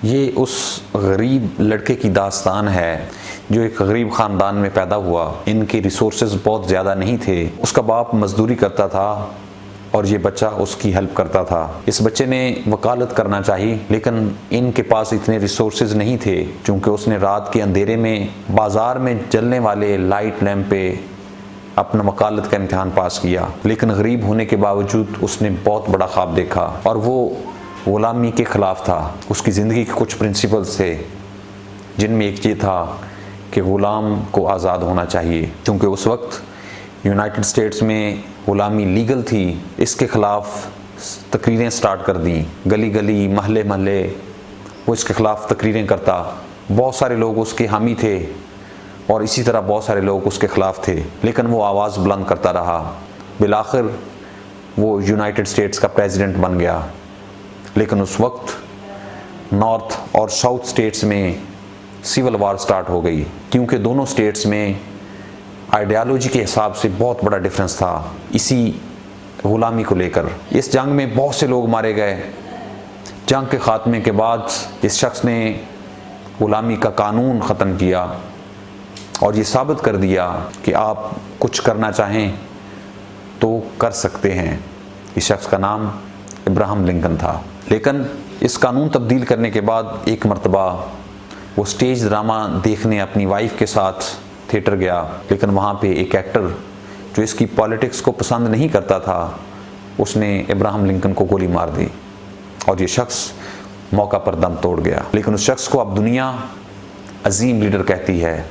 یہ اس غریب لڑکے کی داستان ہے جو ایک غریب خاندان میں پیدا ہوا. ان کے ریسورسز بہت زیادہ نہیں تھے. اس کا باپ مزدوری کرتا تھا اور یہ بچہ اس کی ہیلپ کرتا تھا. اس بچے نے وکالت کرنا چاہی لیکن ان کے پاس اتنے ریسورسز نہیں تھے، چونکہ اس نے رات کے اندھیرے میں بازار میں جلنے والے لائٹ لیمپ پہ اپنا وکالت کا امتحان پاس کیا. لیکن غریب ہونے کے باوجود اس نے بہت بڑا خواب دیکھا اور وہ غلامی کے خلاف تھا. اس کی زندگی کے کچھ پرنسپلز تھے جن میں ایک یہ تھا کہ غلام کو آزاد ہونا چاہیے. چونکہ اس وقت یونائٹڈ اسٹیٹس میں غلامی لیگل تھی، اس کے خلاف تقریریں سٹارٹ کر دیں. گلی گلی محلے محلے وہ اس کے خلاف تقریریں کرتا. بہت سارے لوگ اس کے حامی تھے اور اسی طرح بہت سارے لوگ اس کے خلاف تھے، لیکن وہ آواز بلند کرتا رہا. بالآخر وہ یونائٹڈ اسٹیٹس کا پریزیڈنٹ بن گیا. لیکن اس وقت نارتھ اور ساؤتھ اسٹیٹس میں سول وار سٹارٹ ہو گئی، کیونکہ دونوں اسٹیٹس میں آئیڈیالوجی کے حساب سے بہت بڑا ڈیفرنس تھا اسی غلامی کو لے کر. اس جنگ میں بہت سے لوگ مارے گئے. جنگ کے خاتمے کے بعد اس شخص نے غلامی کا قانون ختم کیا اور یہ ثابت کر دیا کہ آپ کچھ کرنا چاہیں تو کر سکتے ہیں. اس شخص کا نام ابراہم لنکن تھا. لیکن اس قانون تبدیل کرنے کے بعد ایک مرتبہ وہ سٹیج ڈرامہ دیکھنے اپنی وائف کے ساتھ تھیٹر گیا. لیکن وہاں پہ ایک ایکٹر جو اس کی پالیٹکس کو پسند نہیں کرتا تھا، اس نے ابراہم لنکن کو گولی مار دی اور یہ شخص موقع پر دم توڑ گیا. لیکن اس شخص کو اب دنیا عظیم لیڈر کہتی ہے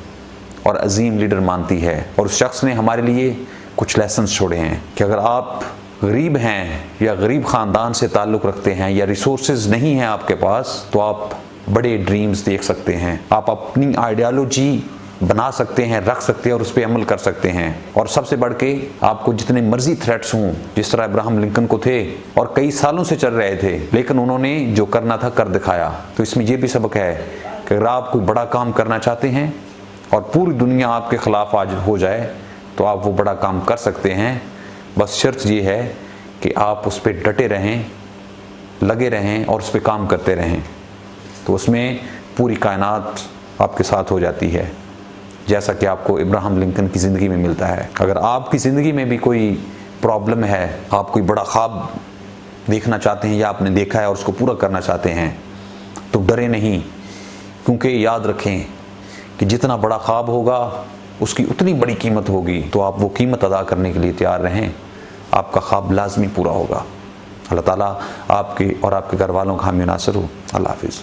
اور عظیم لیڈر مانتی ہے. اور اس شخص نے ہمارے لیے کچھ لیسنز چھوڑے ہیں کہ اگر آپ غریب ہیں یا غریب خاندان سے تعلق رکھتے ہیں یا ریسورسز نہیں ہیں آپ کے پاس، تو آپ بڑے ڈریمز دیکھ سکتے ہیں. آپ اپنی آئیڈیالوجی بنا سکتے ہیں، رکھ سکتے ہیں اور اس پہ عمل کر سکتے ہیں. اور سب سے بڑھ کے آپ کو جتنے مرضی تھریٹس ہوں، جس طرح ابراہم لنکن کو تھے اور کئی سالوں سے چل رہے تھے، لیکن انہوں نے جو کرنا تھا کر دکھایا. تو اس میں یہ بھی سبق ہے کہ اگر آپ کوئی بڑا کام کرنا چاہتے ہیں اور پوری دنیا آپ کے خلاف آج ہو جائے تو آپ وہ بڑا کام کر سکتے ہیں. بس شرط یہ ہے کہ آپ اس پہ ڈٹے رہیں، لگے رہیں اور اس پہ کام کرتے رہیں. تو اس میں پوری کائنات آپ کے ساتھ ہو جاتی ہے، جیسا کہ آپ کو ابراہم لنکن کی زندگی میں ملتا ہے. اگر آپ کی زندگی میں بھی کوئی پرابلم ہے، آپ کوئی بڑا خواب دیکھنا چاہتے ہیں یا آپ نے دیکھا ہے اور اس کو پورا کرنا چاہتے ہیں، تو ڈرے نہیں. کیونکہ یاد رکھیں کہ جتنا بڑا خواب ہوگا اس کی اتنی بڑی قیمت ہوگی. تو آپ وہ قیمت ادا کرنے کے لیے تیار رہیں، آپ کا خواب لازمی پورا ہوگا. اللہ تعالیٰ آپ کے اور آپ کے گھر والوں کا حامی و ناصر ہو. اللہ حافظ.